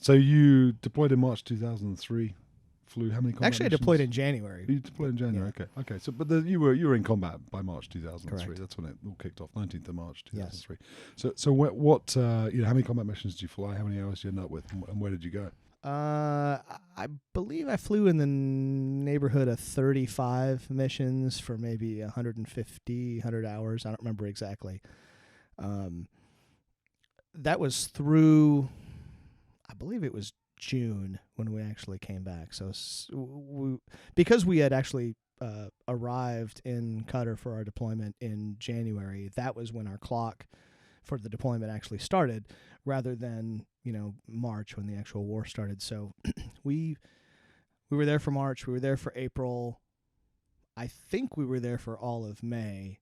So you deployed in March 2003. Flew how many combat Actually, I missions? deployed in January. You deployed in January. Yeah. Okay. So, but you were in combat by March 2003. Correct. That's when it all kicked off. 19th of March 2003. Yes. So what how many combat missions did you fly? How many hours did you end up with, and where did you go? I believe I flew in the neighborhood of 35 missions for maybe 100 hours. I don't remember exactly. That was through, I believe it was June when we actually came back. So because we had actually arrived in Qatar for our deployment in January, that was when our clock for the deployment actually started, rather than March when the actual war started. So we were there for March. We were there for April. I think we were there for all of May,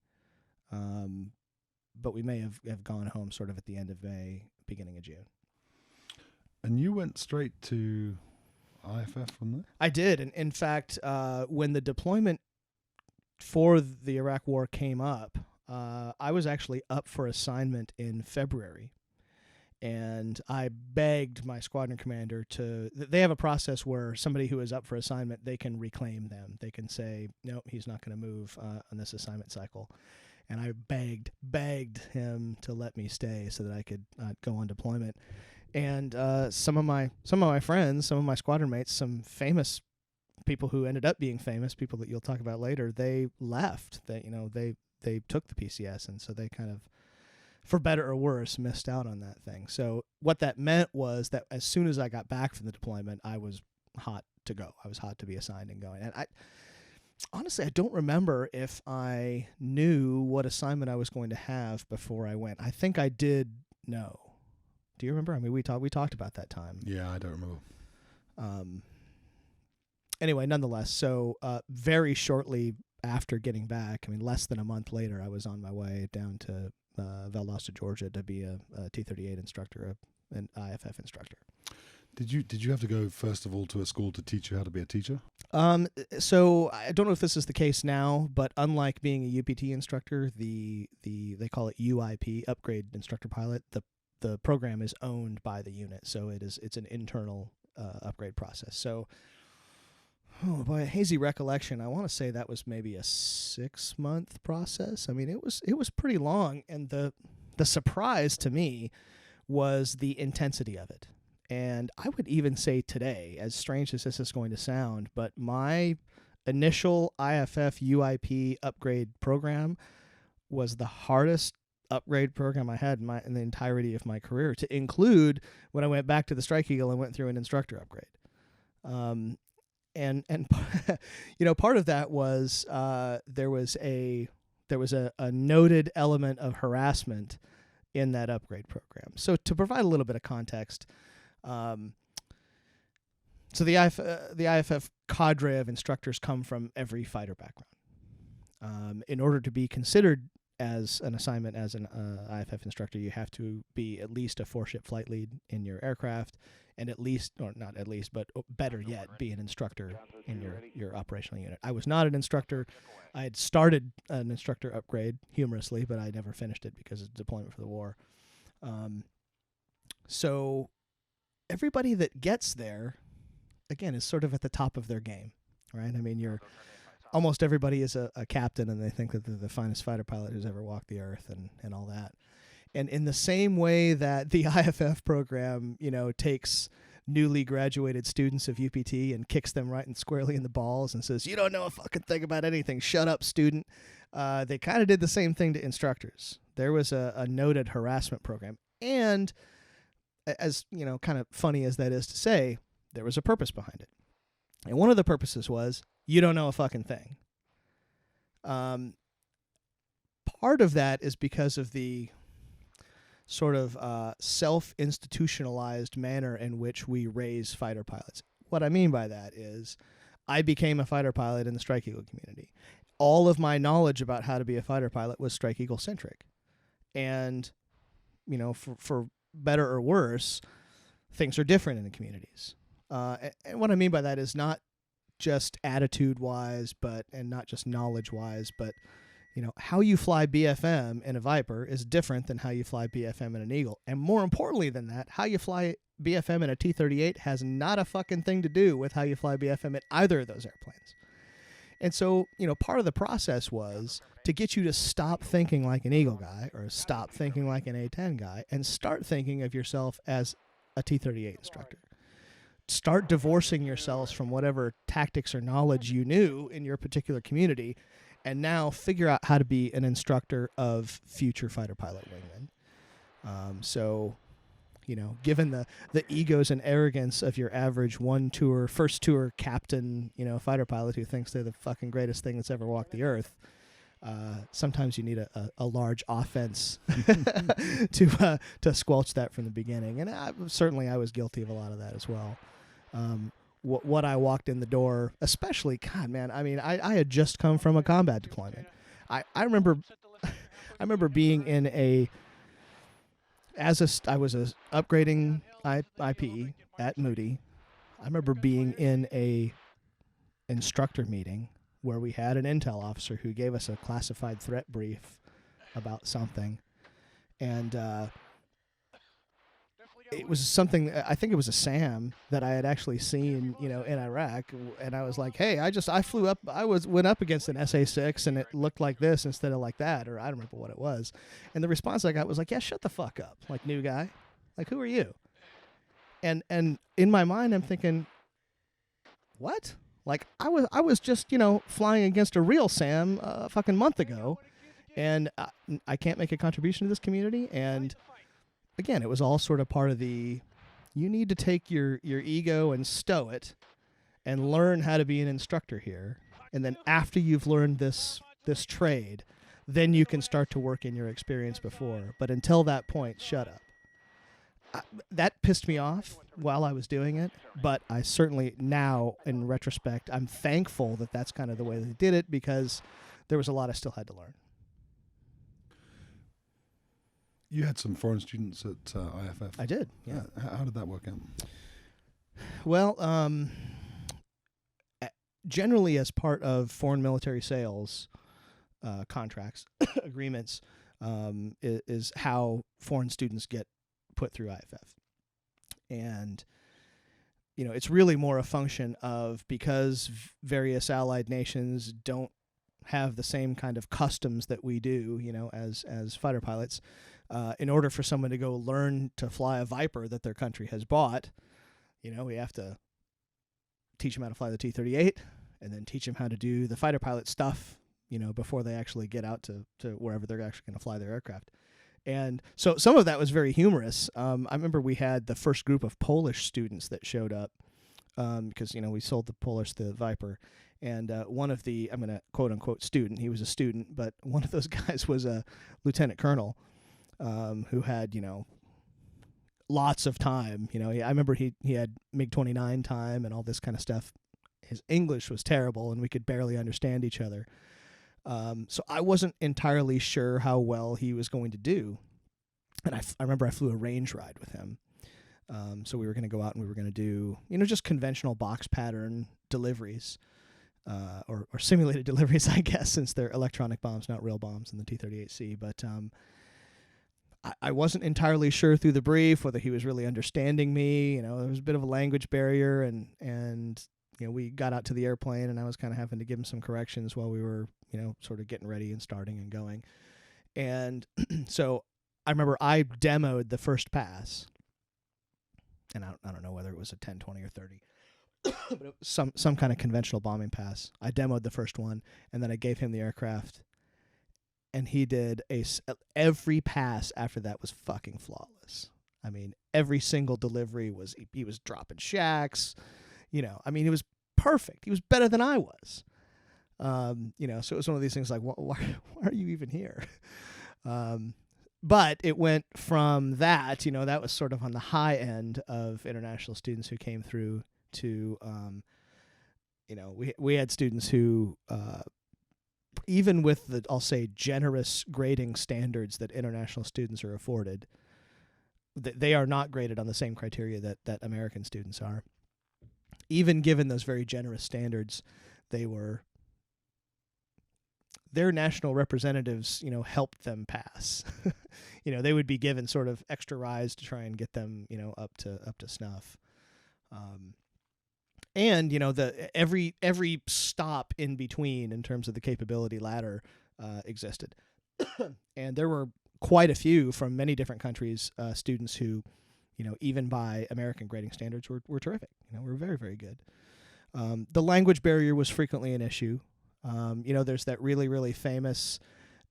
but we may have gone home sort of at the end of May, beginning of June. And you went straight to IFF from there? I did. And in fact, when the deployment for the Iraq War came up, I was actually up for assignment in February. And I begged my squadron commander they have a process where somebody who is up for assignment, they can reclaim them. They can say, no, he's not going to move on this assignment cycle. And I begged him to let me stay so that I could go on deployment. And some of my friends, some of my squadron mates, some famous people who ended up being famous, people that you'll talk about later, they left. They took the PCS, and so they kind of, for better or worse, missed out on that thing. So what that meant was that as soon as I got back from the deployment, I was hot to go. I was hot to be assigned and going. And honestly, I don't remember if I knew what assignment I was going to have before I went. I think I did know. Do you remember? I mean, we talked about that time. Yeah, I don't remember. Anyway, nonetheless, so very shortly after getting back, I mean, less than a month later, I was on my way down to Valdosta, Georgia, to be a T-38 instructor, an IFF instructor. Did you have to go first of all to a school to teach you how to be a teacher? So I don't know if this is the case now, but unlike being a UPT instructor, they call it UIP, Upgrade Instructor Pilot. The program is owned by the unit, so it's an internal upgrade process. So, by a hazy recollection, I want to say that was maybe a 6-month process. I mean, it was pretty long, and the surprise to me was the intensity of it. And I would even say today, as strange as this is going to sound, but my initial IFF UIP upgrade program was the hardest upgrade program I had in the entirety of my career, to include when I went back to the Strike Eagle and went through an instructor upgrade. And part of that was there was a noted element of harassment in that upgrade program. So to provide a little bit of context, so the IFF cadre of instructors come from every fighter background. In order to be considered as an assignment as an IFF instructor, you have to be at least a 4-ship flight lead in your aircraft, and but better yet, be an instructor in your operational unit. I was not an instructor. I had started an instructor upgrade humorously, but I never finished it because of deployment for the war. So everybody that gets there, again, is sort of at the top of their game, right? I mean, almost everybody is a captain, and they think that they're the finest fighter pilot who's ever walked the earth and all that. And in the same way that the IFF program, takes newly graduated students of UPT and kicks them right and squarely in the balls and says, you don't know a fucking thing about anything, shut up, student. They kind of did the same thing to instructors. There was a noted harassment program. And as, kind of funny as that is to say, there was a purpose behind it. And one of the purposes was, you don't know a fucking thing. Part of that is because of the sort of self-institutionalized manner in which we raise fighter pilots. What I mean by that is I became a fighter pilot in the Strike Eagle community. All of my knowledge about how to be a fighter pilot was Strike Eagle centric. And, for better or worse, things are different in the communities. And what I mean by that is not just attitude-wise, and not just knowledge-wise, but how you fly BFM in a Viper is different than how you fly BFM in an Eagle. And more importantly than that, how you fly BFM in a T-38 has not a fucking thing to do with how you fly BFM in either of those airplanes. And so, part of the process was to get you to stop thinking like an Eagle guy or stop thinking like an A-10 guy and start thinking of yourself as a T-38 instructor. Start divorcing yourselves from whatever tactics or knowledge you knew in your particular community, and now figure out how to be an instructor of future fighter pilot wingmen. Given the egos and arrogance of your average first tour captain, fighter pilot who thinks they're the fucking greatest thing that's ever walked the earth, sometimes you need a large offense to squelch that from the beginning. And I was guilty of a lot of that as well. What I walked in the door, especially, God, man, I had just come from a combat deployment. I remember being in I was upgrading IP at Moody. I remember being in a instructor meeting where we had an intel officer who gave us a classified threat brief about something. And it was something, I think it was a SAM that I had actually seen, in Iraq. And I was like, hey, I flew up, went up against an SA-6 and it looked like this instead of like that, or I don't remember what it was. And the response I got was like, yeah, shut the fuck up. Like, new guy. Like, who are you? And in my mind, I'm thinking, what? Like, I was just, flying against a real SAM a fucking month ago, and I can't make a contribution to this community. And again, it was all sort of part of you need to take your ego and stow it and learn how to be an instructor here. And then after you've learned this trade, then you can start to work in your experience before. But until that point, shut up. That pissed me off while I was doing it, but I certainly now, in retrospect, I'm thankful that that's kind of the way they did it, because there was a lot I still had to learn. You had some foreign students at IFF. I did, yeah. How did that work out? Well, generally as part of foreign military sales contracts, agreements, is how foreign students get put through IFF. And, it's really more a function of, because various allied nations don't have the same kind of customs that we do, as fighter pilots. In order for someone to go learn to fly a Viper that their country has bought, we have to teach them how to fly the T-38 and then teach them how to do the fighter pilot stuff, before they actually get out to wherever they're actually going to fly their aircraft. And so some of that was very humorous. I remember we had the first group of Polish students that showed up because, we sold the Polish the Viper. And one of the, I'm going to quote unquote student, he was a student, but one of those guys was a lieutenant colonel who had, lots of time. I remember he had MiG-29 time and all this kind of stuff. His English was terrible and we could barely understand each other. So I wasn't entirely sure how well he was going to do. And I remember I flew a range ride with him. So we were going to go out and we were going to do, just conventional box pattern deliveries, or simulated deliveries, I guess, since they're electronic bombs, not real bombs in the T-38C. But I wasn't entirely sure through the brief whether he was really understanding me. There was a bit of a language barrier, and we got out to the airplane, and I was kind of having to give him some corrections while we were, sort of getting ready and starting and going. And so I remember I demoed the first pass, and I don't know whether it was a 10, 20, or 30, but it was some kind of conventional bombing pass. I demoed the first one, and then I gave him the aircraft, and he did every pass after that was fucking flawless. Every single delivery he was dropping shacks. He was perfect. He was better than I was. So it was one of these things like, why are you even here? But it went from that, that was sort of on the high end of international students who came through to, we had students who, even with the, I'll say, generous grading standards that international students are afforded, they are not graded on the same criteria that American students are. Even given those very generous standards, they were their national representatives, helped them pass. They would be given sort of extra rides to try and get them, up to snuff. And every stop in between in terms of the capability ladder existed, and there were quite a few from many different countries, students who, even by American grading standards, were terrific. Were very, very good. The language barrier was frequently an issue. There's that really, really famous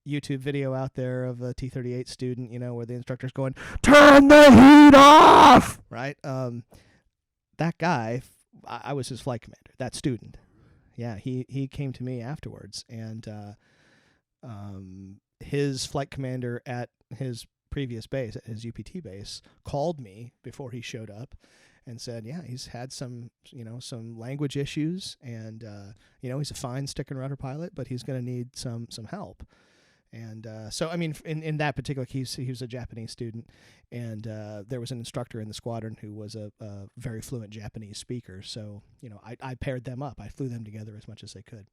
YouTube video out there of a T-38 student, where the instructor's going, "Turn the heat off!" Right? That guy, I was his flight commander, that student. Yeah, he came to me afterwards, and his flight commander at his previous base, at his UPT base, called me before he showed up and said, yeah, he's had some language issues, and he's a fine stick and rudder pilot, but he's going to need some help. And so, I mean, in that particular case, he was a Japanese student, and there was an instructor in the squadron who was a very fluent Japanese speaker. So, I paired them up. I flew them together as much as they could.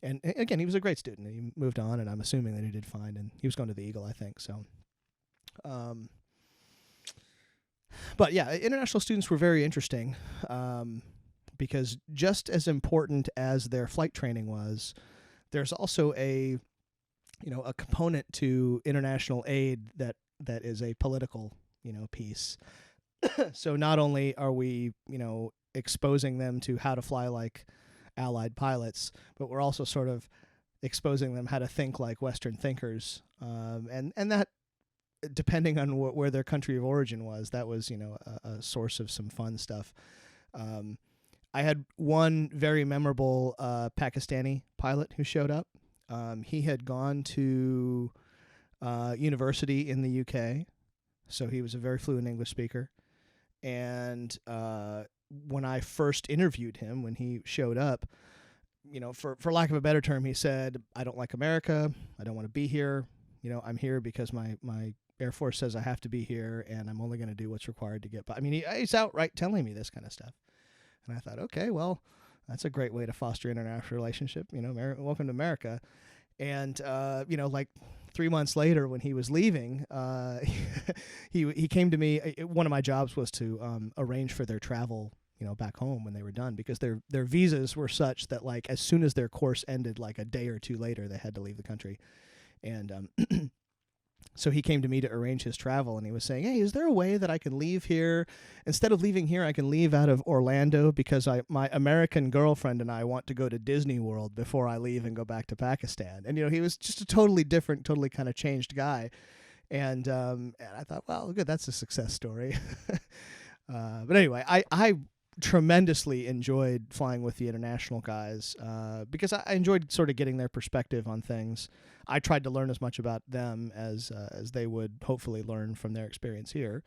And again, he was a great student. He moved on, and I'm assuming that he did fine. And he was going to the Eagle, I think. So, but yeah, international students were very interesting, because just as important as their flight training was, there's also a component to international aid that is a political, piece. So not only are we, exposing them to how to fly like Allied pilots, but we're also sort of exposing them how to think like Western thinkers. And that, depending on where their country of origin was, that was, a source of some fun stuff. I had one very memorable Pakistani pilot who showed up. He had gone to university in the UK, so he was a very fluent English speaker. And when I first interviewed him, when he showed up, for lack of a better term, he said, "I don't like America. I don't want to be here. I'm here because my Air Force says I have to be here, and I'm only going to do what's required to get by." I mean, he's outright telling me this kind of stuff. And I thought, okay, well, that's a great way to foster international relationship. Welcome to America. And, like 3 months later when he was leaving, he came to me. One of my jobs was to arrange for their travel, back home when they were done, because their visas were such that, like, as soon as their course ended, like a day or two later, they had to leave the country. And so he came to me to arrange his travel, and he was saying, "Hey, is there a way that I can leave here? Instead of leaving here, I can leave out of Orlando, because my American girlfriend and I want to go to Disney World before I leave and go back to Pakistan." And, he was just a totally different, totally kind of changed guy. And I thought, well, good, that's a success story. But anyway, I tremendously enjoyed flying with the international guys, because I enjoyed sort of getting their perspective on things. I tried to learn as much about them as they would hopefully learn from their experience here,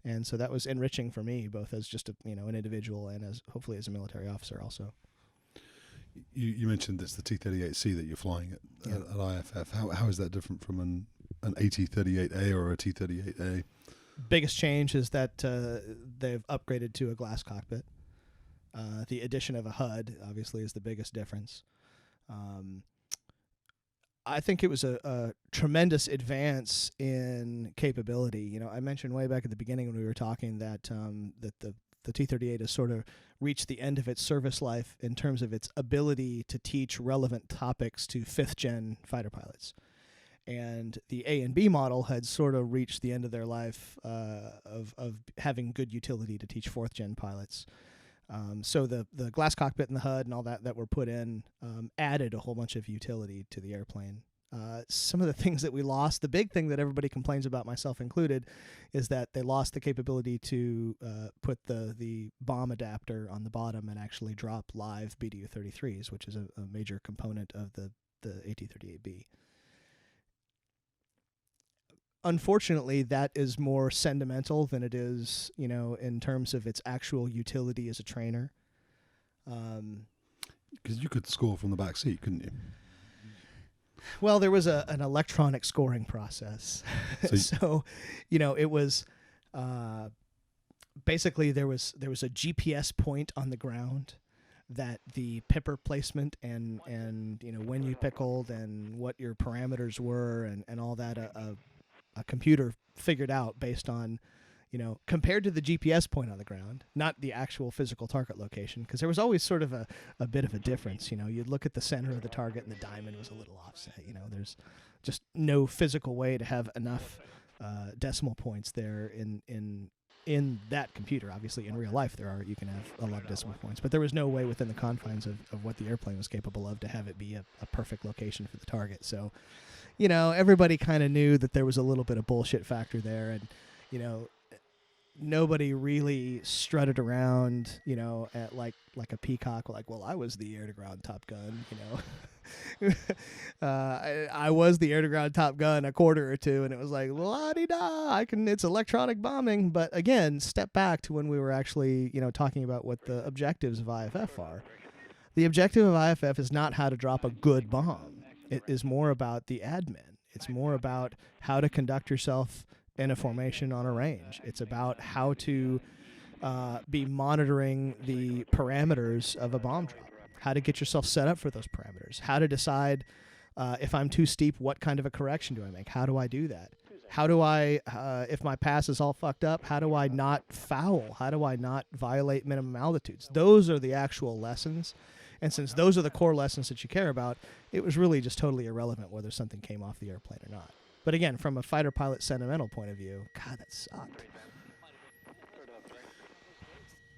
and so that was enriching for me, both as just an individual and as hopefully as a military officer also. You mentioned it's the T-38C that you're flying at IFF. How is that different from an AT-38A or a T-38A? Biggest change is that they've upgraded to a glass cockpit. The addition of a HUD obviously is the biggest difference. I think it was a tremendous advance in capability. I mentioned way back at the beginning when we were talking that the T-38 has sort of reached the end of its service life in terms of its ability to teach relevant topics to fifth-gen fighter pilots. And the A and B model had sort of reached the end of their life of having good utility to teach fourth-gen pilots. So the glass cockpit and the HUD and all that were put in added a whole bunch of utility to the airplane. Some of the things that we lost, the big thing that everybody complains about, myself included, is that they lost the capability to put the bomb adapter on the bottom and actually drop live BDU-33s, which is a major component of the AT-38B. Unfortunately, that is more sentimental than it is, in terms of its actual utility as a trainer. Because you could score from the back seat, couldn't you? Well, there was an electronic scoring process. So, it was basically there was a GPS point on the ground that the pipper placement and when you pickled and what your parameters were and all that a computer figured out based on compared to the GPS point on the ground, not the actual physical target location, because there was always sort of a bit of a difference. You'd look at the center of the target and the diamond was a little offset. There's just no physical way to have enough decimal points there in that computer. Obviously, in real life, you can have a lot of decimal points, but there was no way within the confines of what the airplane was capable of to have it be a perfect location for the target. So, everybody kind of knew that there was a little bit of bullshit factor there, and nobody really strutted around, at like a peacock, like, well, I was the air-to-ground Top Gun, I was the air-to-ground Top Gun a quarter or two, and it was like, la-di-da, it's electronic bombing. But again, step back to when we were actually, talking about what the objectives of IFF are. The objective of IFF is not how to drop a good bomb. It is more about the admin. It's more about how to conduct yourself in a formation on a range. It's about how to be monitoring the parameters of a bomb drop, how to get yourself set up for those parameters, how to decide if I'm too steep, what kind of a correction do I make? How do I do that? How do I, if my pass is all fucked up, how do I not foul? How do I not violate minimum altitudes? Those are the actual lessons. And since those are the core lessons that you care about, it was really just totally irrelevant whether something came off the airplane or not. But again, from a fighter pilot sentimental point of view, God, that sucked.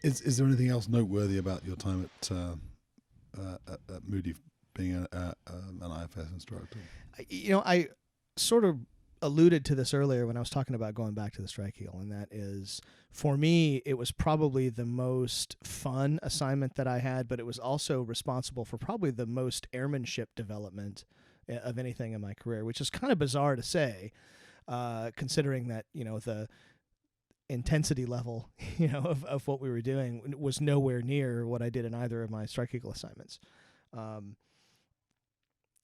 Is there anything else noteworthy about your time at Moody being an IFS instructor? I sort of alluded to this earlier when I was talking about going back to the Strike Eagle, and that is, for me, it was probably the most fun assignment that I had, but it was also responsible for probably the most airmanship development of anything in my career, which is kind of bizarre to say, considering that, the intensity level, of what we were doing was nowhere near what I did in either of my Strike Eagle assignments.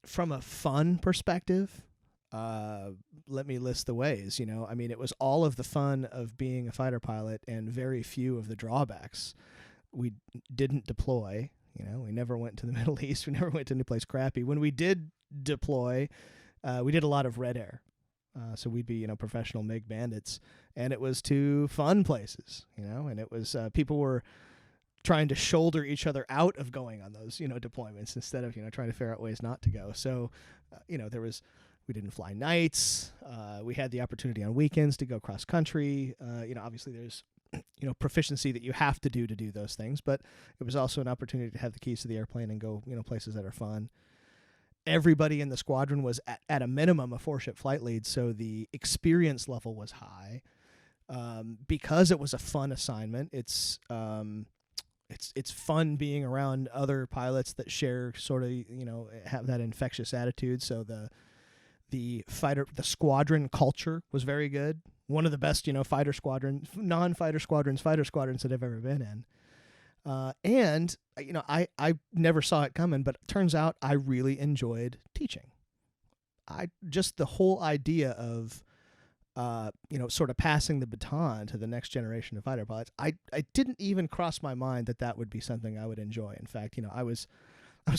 From a fun perspective, let me list the ways, it was all of the fun of being a fighter pilot and very few of the drawbacks. We didn't deploy, we never went to the Middle East. We never went to any place crappy. When we did deploy, we did a lot of red air. So we'd be, professional MiG bandits, and it was to fun places, and it was, people were trying to shoulder each other out of going on those, deployments instead of, trying to figure out ways not to go. So, we didn't fly nights. We had the opportunity on weekends to go cross country. Obviously there's, proficiency that you have to do those things, but it was also an opportunity to have the keys to the airplane and go, places that are fun. Everybody in the squadron was at a minimum a 4-ship flight lead, so the experience level was high. Because it was a fun assignment, it's fun being around other pilots that share sort of, have that infectious attitude. So the squadron culture was very good. One of the best, fighter squadrons that I've ever been in. And I never saw it coming, but it turns out I really enjoyed teaching. Just the whole idea of, sort of passing the baton to the next generation of fighter pilots. I didn't even cross my mind that would be something I would enjoy. In fact, I was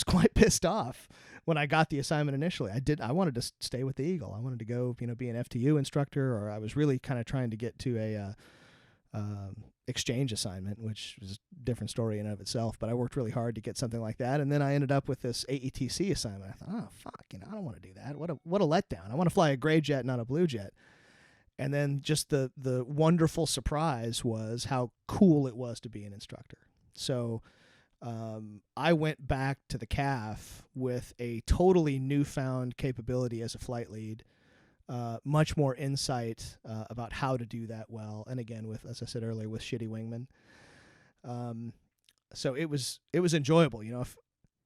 quite pissed off when I got the assignment initially. I wanted to stay with the Eagle. I wanted to go, be an FTU instructor, or I was really kind of trying to get to a exchange assignment, which is a different story in and of itself, but I worked really hard to get something like that. And then I ended up with this AETC assignment. I thought, oh, fuck, I don't want to do that. What a letdown. I want to fly a gray jet, not a blue jet. And then just the wonderful surprise was how cool it was to be an instructor. So I went back to the CAF with a totally newfound capability as a flight lead, much more insight about how to do that well. And again, with, as I said earlier, with shitty wingmen. So it was enjoyable.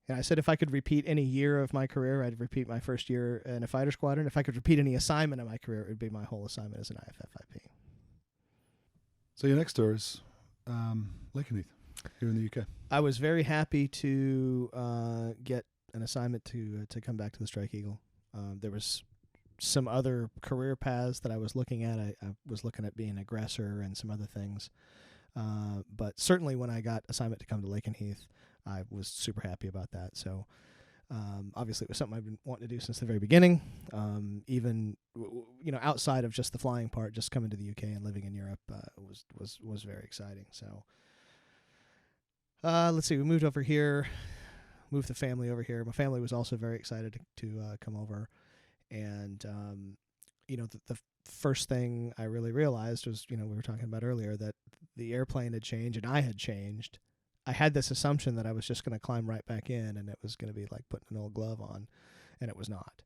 And I said if I could repeat any year of my career, I'd repeat my first year in a fighter squadron. If I could repeat any assignment of my career, it would be my whole assignment as an IFFIP. So your next story is Lakenheath here in the UK. I was very happy to get an assignment to come back to the Strike Eagle. There was some other career paths that I was looking at. I was looking at being an aggressor and some other things. But certainly when I got assignment to come to Lakenheath, I was super happy about that. So obviously it was something I've been wanting to do since the very beginning. Even outside of just the flying part, just coming to the UK and living in Europe was very exciting. So let's see, we moved over here, moved the family over here. My family was also very excited to come over, and the first thing I really realized was, we were talking about earlier, that the airplane had changed and I had changed. I had this assumption that I was just going to climb right back in and it was going to be like putting an old glove on, and it was not.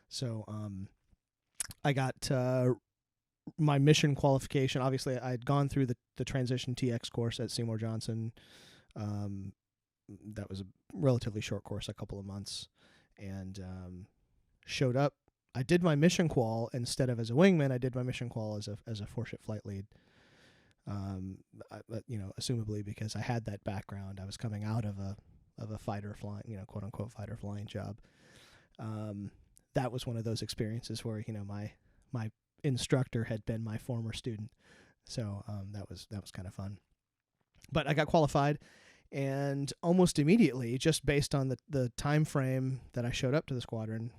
So I got my mission qualification. Obviously, I had gone through the transition TX course at Seymour Johnson. That was a relatively short course, a couple of months, and showed up. I did my mission qual instead of as a wingman. I did my mission qual as a four-ship flight lead. Assumably because I had that background. I was coming out of a fighter flying, quote unquote fighter flying job. That was one of those experiences where my instructor had been my former student, so that was kind of fun. But I got qualified, and almost immediately, just based on the time frame that I showed up to the squadron,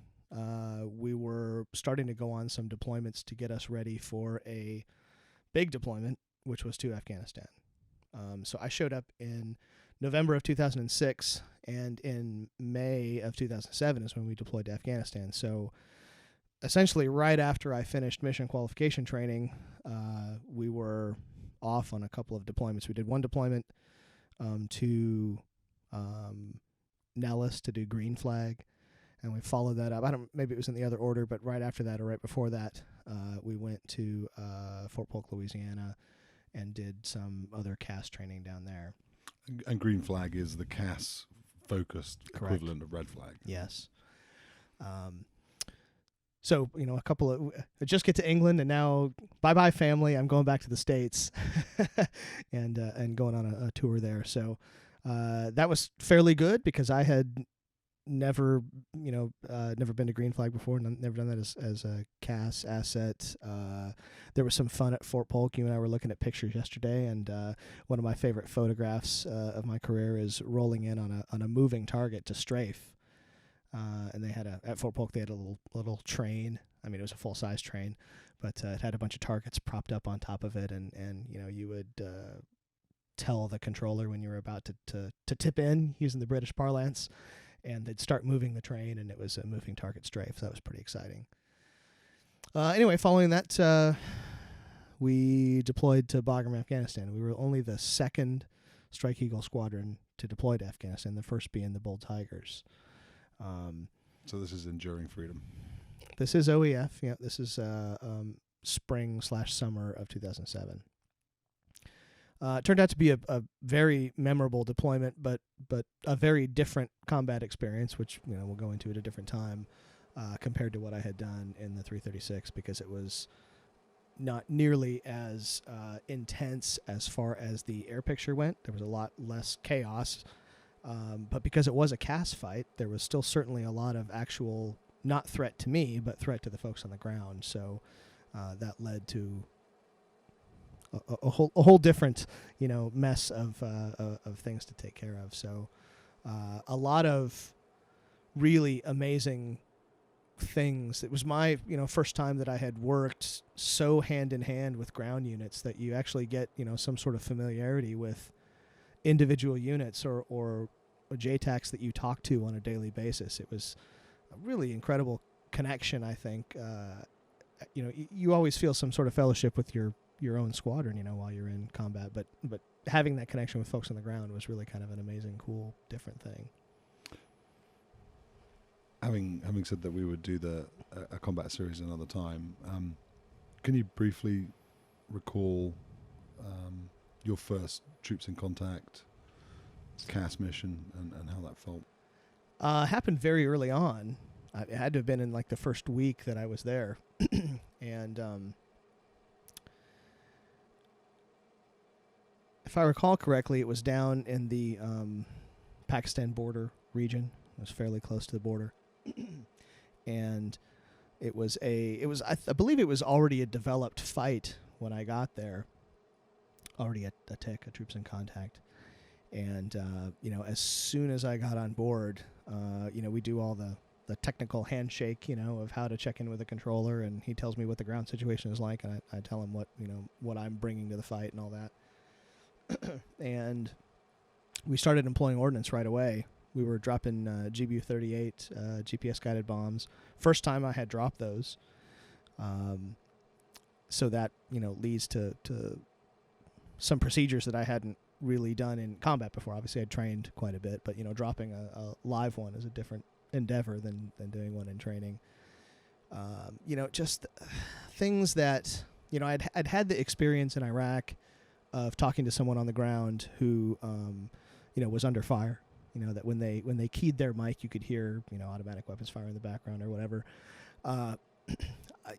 we were starting to go on some deployments to get us ready for a big deployment, which was to Afghanistan. So I showed up in November of 2006, and in May of 2007 is when we deployed to Afghanistan. So essentially right after I finished mission qualification training, we were off on a couple of deployments. We did one deployment to Nellis to do green flag, and we followed that up. Maybe it was in the other order, but right after that or right before that, we went to Fort Polk, Louisiana, and did some other CAS training down there. And green flag is the CAS focused equivalent of red flag. Yes. So, a couple of, I just get to England, and now bye-bye family. I'm going back to the States and going on a tour there. So that was fairly good because I had never been to green flag before, never done that as a CAS asset. There was some fun at Fort Polk. You and I were looking at pictures yesterday, and one of my favorite photographs of my career is rolling in on a moving target to strafe. And they had at Fort Polk, they had a little train. I mean, it was a full-size train, but it had a bunch of targets propped up on top of it, and you would tell the controller when you were about to tip in, using the British parlance, and they'd start moving the train, and it was a moving target strafe. So that was pretty exciting. Anyway, following that, we deployed to Bagram, Afghanistan. We were only the second Strike Eagle squadron to deploy to Afghanistan, the first being the Bold Tigers. So this is Enduring Freedom. This is OEF. Yeah, this is spring/summer of 2007. It turned out to be a very memorable deployment, but a very different combat experience, which we'll go into at a different time, compared to what I had done in the 336, because it was not nearly as intense as far as the air picture went. There was a lot less chaos, but because it was a CAS fight, there was still certainly a lot of actual, not threat to me, but threat to the folks on the ground. So that led to a whole different mess of things to take care of. So a lot of really amazing things. It was my first time that I had worked so hand in hand with ground units that you actually get some sort of familiarity with individual units or JTACs that you talk to on a daily basis. It was a really incredible connection, I think. You always feel some sort of fellowship with your own squadron, while you're in combat, but having that connection with folks on the ground was really kind of an amazing, cool, different thing. Having said that we would do a combat series another time, can you briefly recall your first Troops in Contact CAS mission and how that felt? Happened very early on. It had to have been in like the first week that I was there. And if I recall correctly, it was down in the Pakistan border region. It was fairly close to the border. And I believe it was already a developed fight when I got there. Already a TIC, a Troops in Contact. And, as soon as I got on board, we do all the technical handshake, of how to check in with the controller, and he tells me what the ground situation is like, and I tell him what I'm bringing to the fight and all that. And we started employing ordnance right away. We were dropping GBU-38 GPS-guided bombs. First time I had dropped those. So that, leads to some procedures that I hadn't really done in combat before. Obviously, I'd trained quite a bit, but, dropping a live one is a different endeavor than doing one in training. Just things that, I'd had the experience in Iraq of talking to someone on the ground who, was under fire. That when they keyed their mic, you could hear, automatic weapons fire in the background or whatever. I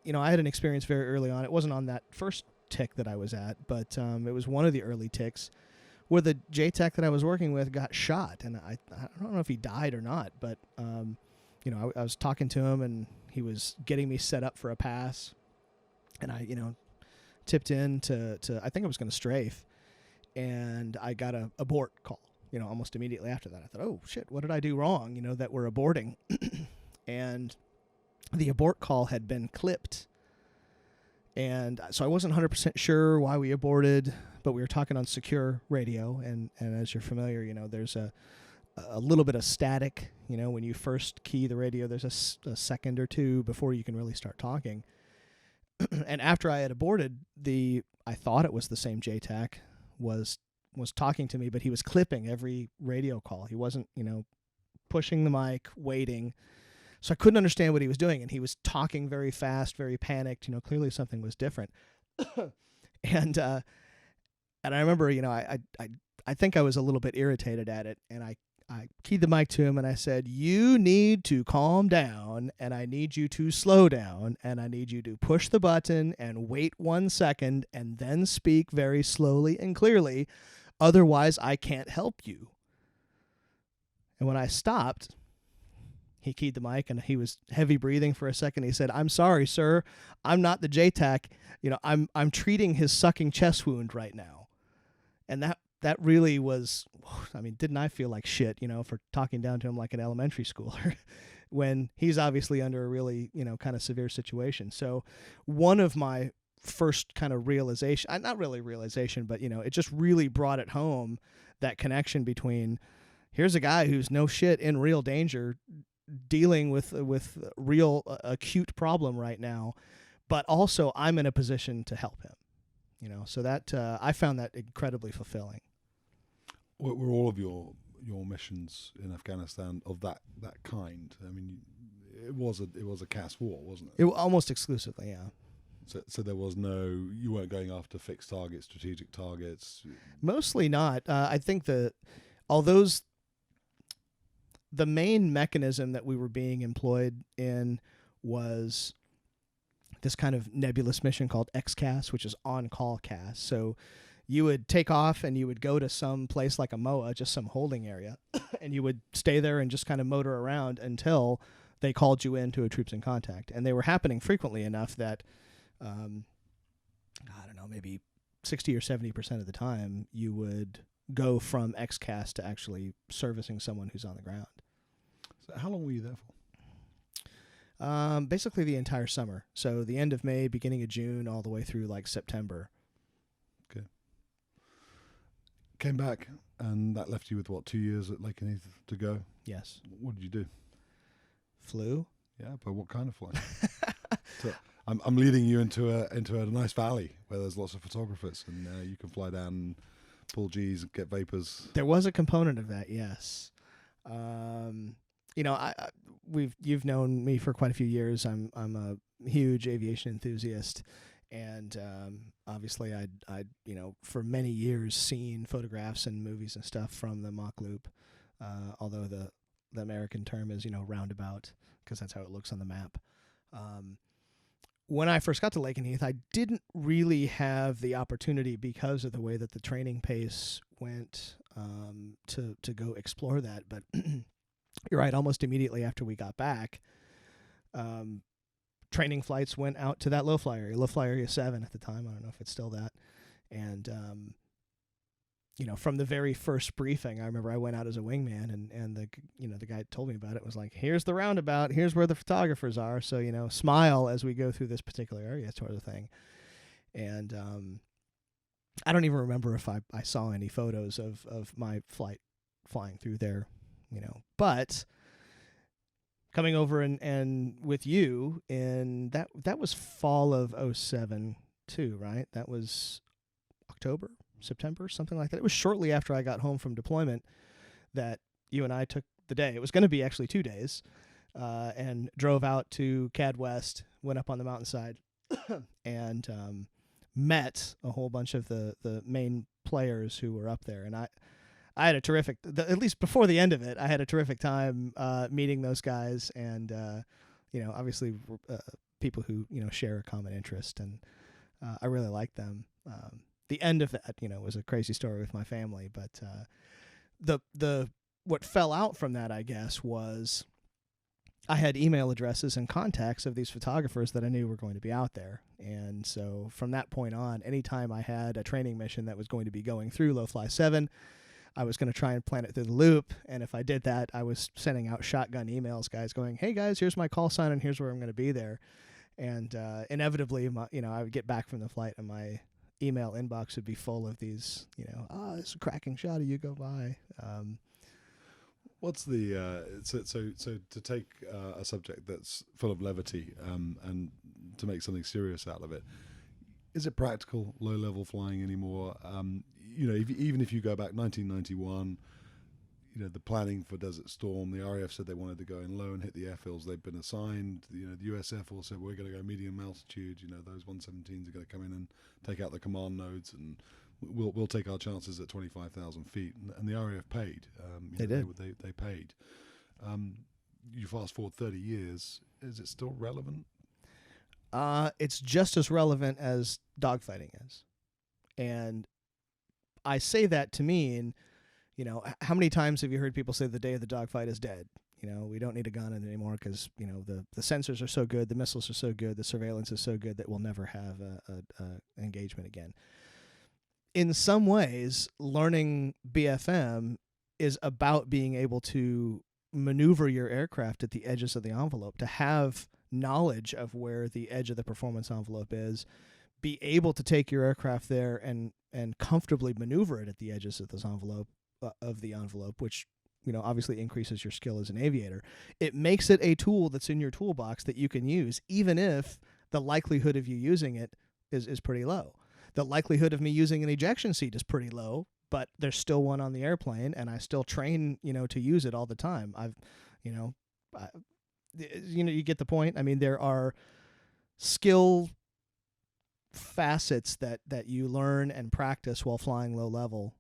had an experience very early on. It wasn't on that first tick that I was at, but it was one of the early ticks where the JTAC that I was working with got shot, and I don't know if he died or not, but I was talking to him, and he was getting me set up for a pass, and I tipped in to I think I was going to strafe, and I got a abort call. Almost immediately after that, I thought, oh shit, what did I do wrong? That we're aborting, and the abort call had been clipped. And so I wasn't 100% sure why we aborted, but we were talking on secure radio, and as you're familiar, there's a little bit of static. When you first key the radio, there's a second or two before you can really start talking. And after I had aborted, I thought it was the same JTAC was talking to me, but he was clipping every radio call. He wasn't, pushing the mic, waiting. So I couldn't understand what he was doing, and he was talking very fast, very panicked. Clearly something was different. And I remember, I think I was a little bit irritated at it, and I keyed the mic to him, and I said, "You need to calm down, and I need you to slow down, and I need you to push the button and wait 1 second, and then speak very slowly and clearly. Otherwise, I can't help you." And when I stopped, he keyed the mic, and he was heavy breathing for a second. He said, "I'm sorry, sir. I'm not the JTAC. I'm treating his sucking chest wound right now." And that really was, didn't I feel like shit, for talking down to him like an elementary schooler when he's obviously under a really, kind of severe situation. So one of my first kind of realization, not really realization, but, it just really brought it home, that connection between here's a guy who's no shit in real danger, dealing with real acute problem right now, but also I'm in a position to help him, so that I found that incredibly fulfilling. Were all of your missions in Afghanistan of that kind? It was a CAS war, wasn't it? It almost exclusively, yeah. So there was you weren't going after fixed targets, strategic targets? Mostly not. I think the main mechanism that we were being employed in was this kind of nebulous mission called XCAS, which is on-call CAS. So you would take off and you would go to some place like a MOA, just some holding area, and you would stay there and just kind of motor around until they called you in to a troops in contact. And they were happening frequently enough that, maybe 60 or 70% of the time you would go from XCAS to actually servicing someone who's on the ground. So how long were you there for? Basically the entire summer. So the end of May, beginning of June, all the way through like September. Okay. Came back, and that left you with 2 years at Lakenheath to go? Yes. What did you do? Flew. Yeah, but what kind of flight? So I'm leading you into a nice valley where there's lots of photographers, and you can fly down, pull G's, get vapors. There was a component of that, yes. You've known me for quite a few years. I'm a huge aviation enthusiast, and obviously I'd for many years seen photographs and movies and stuff from the Mach Loop, although the American term is roundabout, because that's how it looks on the map. When I first got to Lakenheath, I didn't really have the opportunity, because of the way that the training pace went, to go explore that. But you're right, almost immediately after we got back, training flights went out to that low fly area 7 at the time. I don't know if it's still that. And from the very first briefing, I remember I went out as a wingman, and the guy told me about it, was like, here's the roundabout, here's where the photographers are, so smile as we go through this particular area, sort of thing. And I don't even remember if I saw any photos of my flight flying through there, but coming over and with you in that was fall of 2007 too, right? That was October, September, something like that. It was shortly after I got home from deployment that you and I took the day. It was going to be actually 2 days, and drove out to CAD West, went up on the mountainside, and met a whole bunch of the main players who were up there. And I had a terrific, at least before the end of it, I had a terrific time meeting those guys, and obviously people who share a common interest, and I really liked them. The end of that, was a crazy story with my family, but the what fell out from that, I guess, was I had email addresses and contacts of these photographers that I knew were going to be out there. And so from that point on, anytime I had a training mission that was going to be going through Low Fly 7, I was going to try and plan it through the loop. And if I did that, I was sending out shotgun emails, guys going, hey guys, here's my call sign and here's where I'm going to be there. And inevitably, I would get back from the flight and my email inbox would be full of these, this is a cracking shot of you, go by. What's the so to take a subject that's full of levity and to make something serious out of it? Is it practical low-level flying anymore? Even if you go back 1991, the planning for Desert Storm, the RAF said they wanted to go in low and hit the airfields they've been assigned. The US Air Force said we're going to go medium altitude. Those 117s are going to come in and take out the command nodes, and we'll take our chances at 25,000 feet. And the RAF paid. They did. They paid. You fast forward 30 years, is it still relevant? It's just as relevant as dogfighting is. And I say that to mean, how many times have you heard people say the day of the dogfight is dead? We don't need a gun anymore because, the sensors are so good, the missiles are so good, the surveillance is so good that we'll never have an engagement again. In some ways, learning BFM is about being able to maneuver your aircraft at the edges of the envelope, to have knowledge of where the edge of the performance envelope is, be able to take your aircraft there and comfortably maneuver it at the edges of this envelope, which obviously increases your skill as an aviator. It makes it a tool that's in your toolbox that you can use, even if the likelihood of you using it is pretty low. The likelihood of me using an ejection seat is pretty low, but there's still one on the airplane, and I still train, to use it all the time. You get the point. I mean, there are skill facets that you learn and practice while flying low level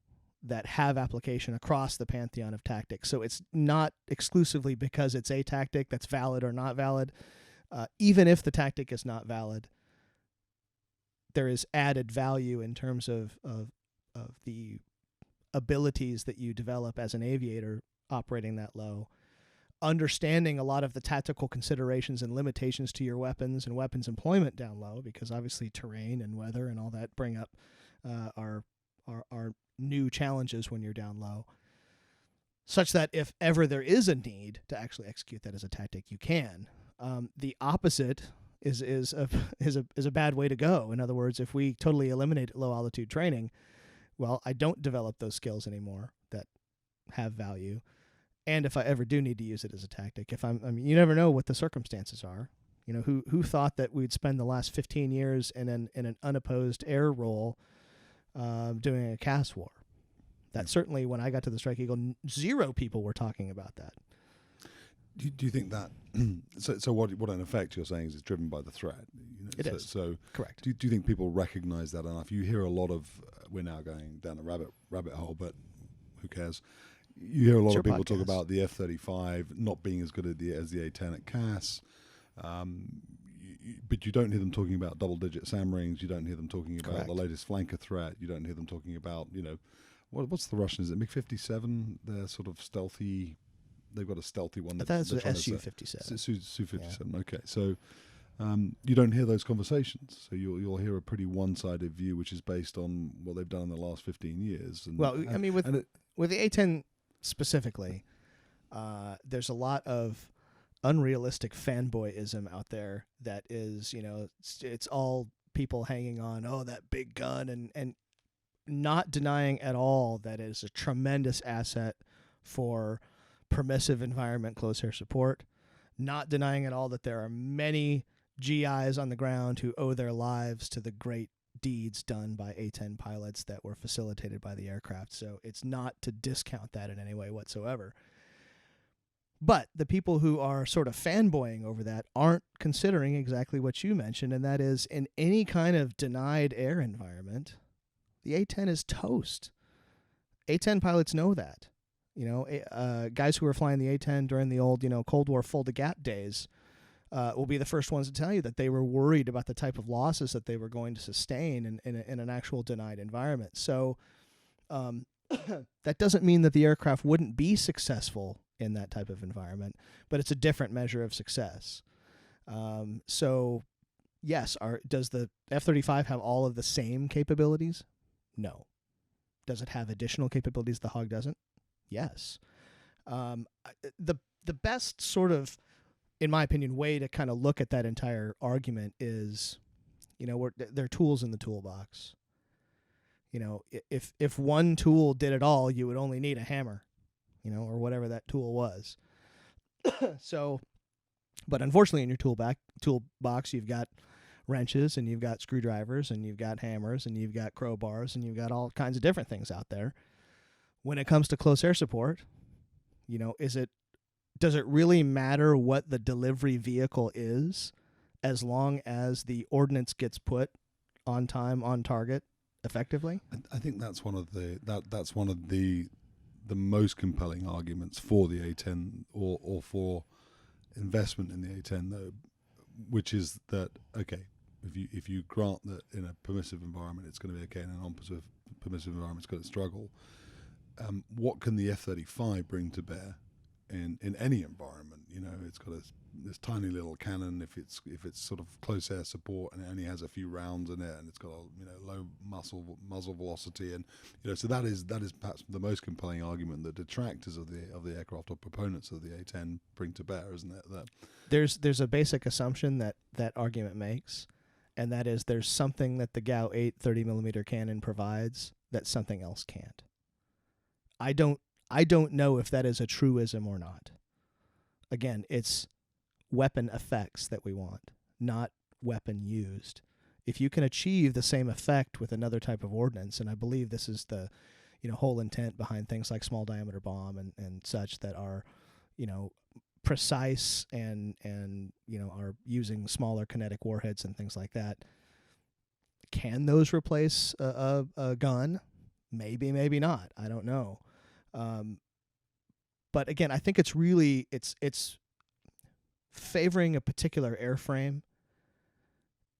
that have application across the pantheon of tactics. So it's not exclusively because it's a tactic that's valid or not valid. Even if the tactic is not valid, there is added value in terms of the abilities that you develop as an aviator operating that low, understanding a lot of the tactical considerations and limitations to your weapons and weapons employment down low, because obviously terrain and weather and all that bring up our new challenges when you're down low, such that if ever there is a need to actually execute that as a tactic, you can. The opposite is a bad way to go. In other words, if we totally eliminate low altitude training, well, I don't develop those skills anymore that have value. And if I ever do need to use it as a tactic, you never know what the circumstances are. Who thought that we'd spend the last 15 years in an unopposed air role doing a CAS war? That certainly, when I got to the Strike Eagle, 0 people were talking about that. Do you think that so what in effect you're saying is it's driven by the threat? It is. So correct. Do you think people recognize that enough? You hear a lot of, we're now going down a rabbit hole, but who cares? You hear a lot of people talk about the F-35 not being as good as the A-10 at CAS, but you don't hear them talking about double-digit SAM rings. You don't hear them talking about the latest flanker threat. You don't hear them talking about, what's the Russian? Is it MiG-57? They're sort of stealthy. They've got a stealthy one. That's the Su-57. Su-57. Yeah. Okay, so you don't hear those conversations. So you'll hear a pretty one-sided view, which is based on what they've done in the last 15 years. I mean, with the A-10 specifically, there's a lot of unrealistic fanboyism out there that is, it's all people hanging on, that big gun, and not denying at all that it is a tremendous asset for permissive environment close air support, not denying at all that there are many GIs on the ground who owe their lives to the great deeds done by A-10 pilots that were facilitated by the aircraft. So it's not to discount that in any way whatsoever. But the people who are sort of fanboying over that aren't considering exactly what you mentioned, and that is in any kind of denied air environment, the A-10 is toast. A-10 pilots know that. Guys who were flying the A-10 during the old, Cold War full-to-gap days will be the first ones to tell you that they were worried about the type of losses that they were going to sustain in an actual denied environment. So that doesn't mean that the aircraft wouldn't be successful in that type of environment, but it's a different measure of success. So, yes, does the F-35 have all of the same capabilities? No. Does it have additional capabilities the Hog doesn't? Yes. The best sort of, in my opinion, way to kind of look at that entire argument is, there are tools in the toolbox. If one tool did it all, you would only need a hammer, or whatever that tool was. So, but unfortunately in your toolbox, you've got wrenches and you've got screwdrivers and you've got hammers and you've got crowbars and you've got all kinds of different things out there. When it comes to close air support, does it really matter what the delivery vehicle is as long as the ordnance gets put on time, on target, effectively? I think that's one of the most compelling arguments for the A-10 or for investment in the A-10, though, which is that, okay, if you grant that in a permissive environment it's going to be okay, in a non-permissive environment it's going to struggle, what can the F-35 bring to bear in any environment? It's got this tiny little cannon if it's sort of close air support, and it only has a few rounds in it, and it's got a low muzzle velocity, and so that is perhaps the most compelling argument that detractors of the aircraft or proponents of the A-10 bring to bear, isn't it? That there's a basic assumption that argument makes, and that is there's something that the GAU-8 30mm cannon provides that something else can't. I don't know if that is a truism or not. Again, it's weapon effects that we want, not weapon used. If you can achieve the same effect with another type of ordnance, and I believe this is the whole intent behind things like small diameter bomb and such that are precise and are using smaller kinetic warheads and things like that, can those replace a gun? Maybe, maybe not. I don't know. But again, I think it's really it's favoring a particular airframe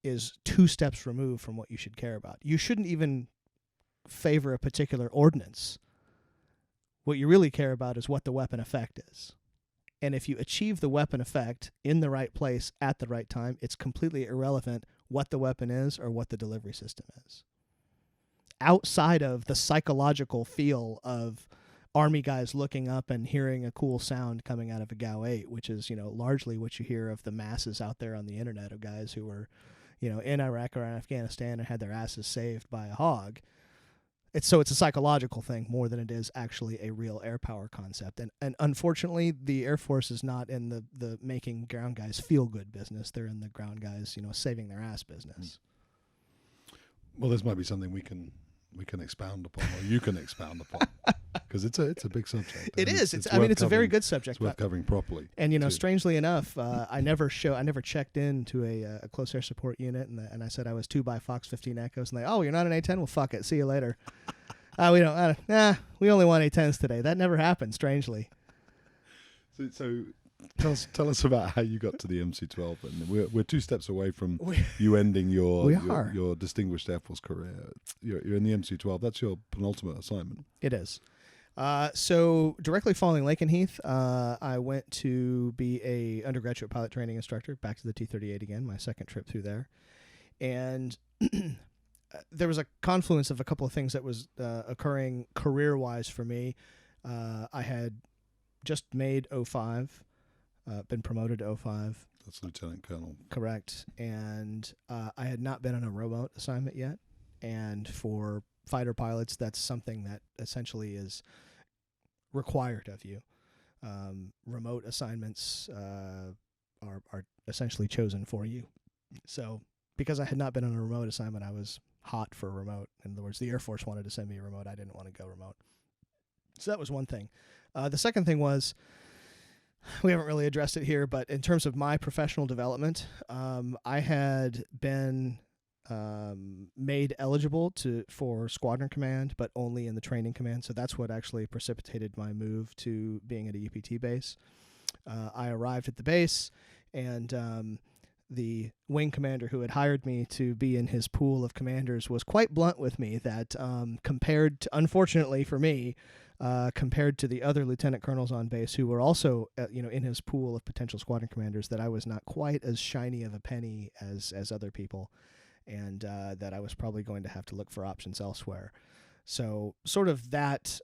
is 2 steps removed from what you should care about. You shouldn't even favor a particular ordnance. What you really care about is what the weapon effect is. And if you achieve the weapon effect in the right place at the right time, it's completely irrelevant what the weapon is or what the delivery system is. Outside of the psychological feel of Army guys looking up and hearing a cool sound coming out of a GAU-8, which is, largely what you hear of the masses out there on the internet of guys who were, in Iraq or Afghanistan and had their asses saved by a hog. It's a psychological thing more than it is actually a real air power concept. And unfortunately, the Air Force is not in the making ground guys feel good business. They're in the ground guys, saving their ass business. Well, this might be something we can expound upon, or you can expound upon, because it's a big subject. It is. It's a very good subject. It's worth covering properly. And strangely enough, I never checked into a close air support unit, and I said I was 2 by Fox 15 Echoes, and you're not an A-10? Well, fuck it. See you later. We only want A-10s today. That never happened. Strangely. So tell us about how you got to the MC-12, and we're 2 steps away from you ending your distinguished Air Force career. You're in the MC-12. That's your penultimate assignment. It is. So directly following Lakenheath, I went to be a undergraduate pilot training instructor, back to the T-38 again, my second trip through there. And there was a confluence of a couple of things that was occurring career-wise for me. I had just made 05, been promoted to 05. That's Lieutenant Colonel. Correct. And I had not been on a remote assignment yet. And for fighter pilots, that's something that essentially is required of you. Remote assignments are essentially chosen for you. So because I had not been on a remote assignment, I was hot for a remote. In other words, the Air Force wanted to send me a remote. I didn't want to go remote. So that was one thing. The second thing was, we haven't really addressed it here, but in terms of my professional development, I had been made eligible for squadron command, but only in the training command. So that's what actually precipitated my move to being at a UPT base. I arrived at the base, and the wing commander who had hired me to be in his pool of commanders was quite blunt with me that compared to, unfortunately for me, compared to the other lieutenant colonels on base who were also in his pool of potential squadron commanders, that I was not quite as shiny of a penny as other people, and that I was probably going to have to look for options elsewhere. So sort of that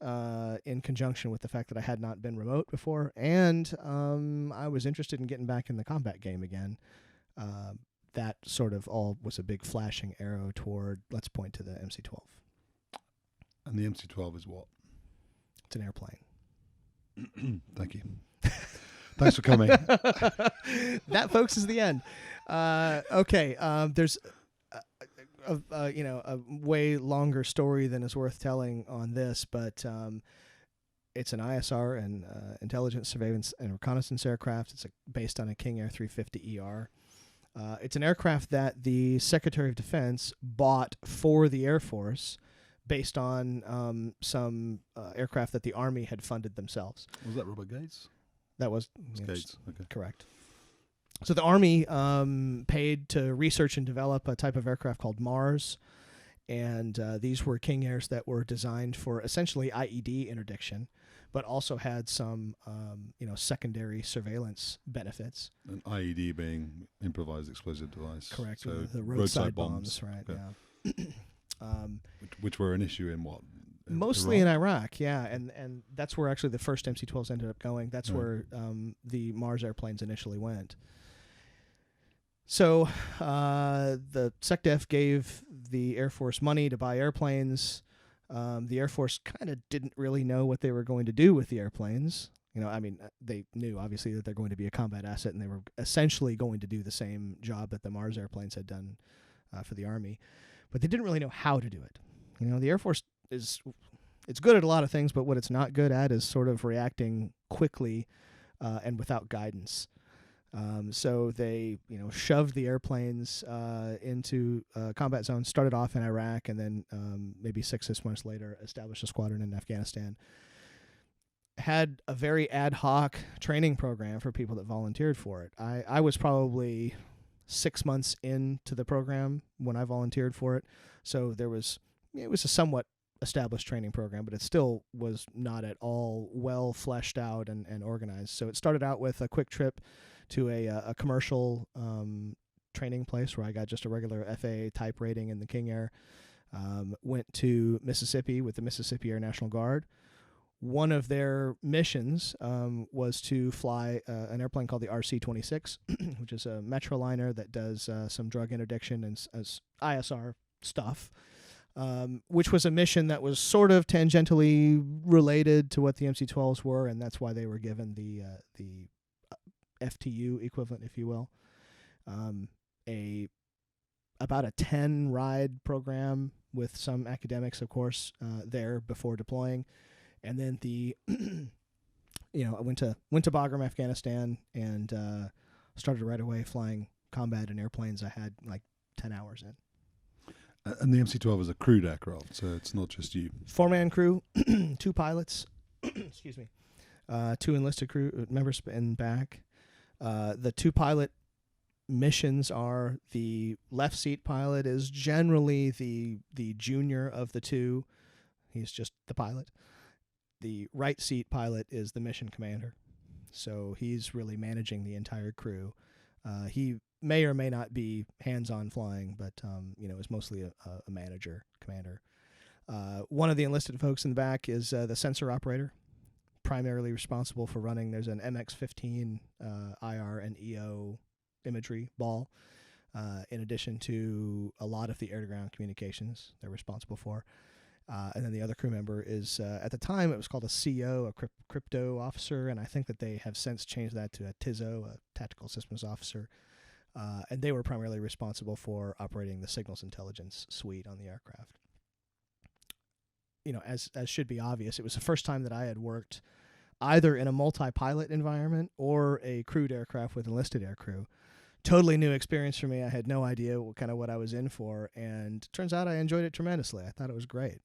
in conjunction with the fact that I had not been remote before, and I was interested in getting back in the combat game again. That sort of all was a big flashing arrow toward, let's point to the MC-12. And the MC-12 is what? It's an airplane. Thank you. Thanks for coming. That, folks, is the end. Okay. There's a way longer story than is worth telling on this, but it's an ISR, and intelligence, surveillance, and reconnaissance aircraft. It's based on a King Air 350ER. It's an aircraft that the Secretary of Defense bought for the Air Force based on some aircraft that the Army had funded themselves. Was that Robert Gates? That was Gates. Okay. Correct. So the Army paid to research and develop a type of aircraft called Mars, and these were King Airs that were designed for essentially IED interdiction, but also had some secondary surveillance benefits. An IED being improvised explosive device. Correct. So the roadside bombs, right? Okay. Yeah. Which were an issue in what? Mostly in Iraq, yeah, and that's where actually the first MC-12s ended up going. That's where the Mars airplanes initially went. So the SecDef gave the Air Force money to buy airplanes. The Air Force kind of didn't really know what they were going to do with the airplanes. They knew, obviously, that they're going to be a combat asset, and they were essentially going to do the same job that the Mars airplanes had done for the Army. But they didn't really know how to do it. The Air Force it's good at a lot of things, but what it's not good at is sort of reacting quickly and without guidance. So they, shoved the airplanes into combat zones, started off in Iraq, and then maybe 6 months later established a squadron in Afghanistan. Had a very ad hoc training program for people that volunteered for it. I was probably 6 months into the program when I volunteered for it, so it was a somewhat established training program, but it still was not at all well fleshed out and organized. So it started out with a quick trip to a commercial training place where I got just a regular FAA type rating in the King Air. Went to Mississippi with the Mississippi Air National Guard. One of their missions was to fly an airplane called the RC-26, which is a metroliner that does some drug interdiction and ISR stuff, which was a mission that was sort of tangentially related to what the MC-12s were, and that's why they were given the FTU equivalent, if you will. About a 10 ride program with some academics, of course, there before deploying. And then I went to Bagram, Afghanistan, and started right away flying combat in airplanes I had like 10 hours in. And the MC-12 is a crewed aircraft, so it's not just you. 4-man crew, 2 pilots, excuse me, 2 enlisted crew members in back. The 2 pilot missions are the left seat pilot is generally the junior of the 2. He's just the pilot. the right seat pilot is the mission commander. So he's really managing the entire crew. He may or may not be hands-on flying, but is mostly a manager, commander. One of the enlisted folks in the back is the sensor operator, primarily responsible for running. There's an MX-15 IR and EO imagery ball, in addition to a lot of the air-to-ground communications they're responsible for. And then the other crew member is, at the time, it was called a CO, a crypto officer, and I think that they have since changed that to a TISO, a tactical systems officer. And they were primarily responsible for operating the signals intelligence suite on the aircraft. As should be obvious, it was the first time that I had worked either in a multi-pilot environment or a crewed aircraft with enlisted aircrew. Totally new experience for me. I had no idea what I was in for, and turns out I enjoyed it tremendously. I thought it was great.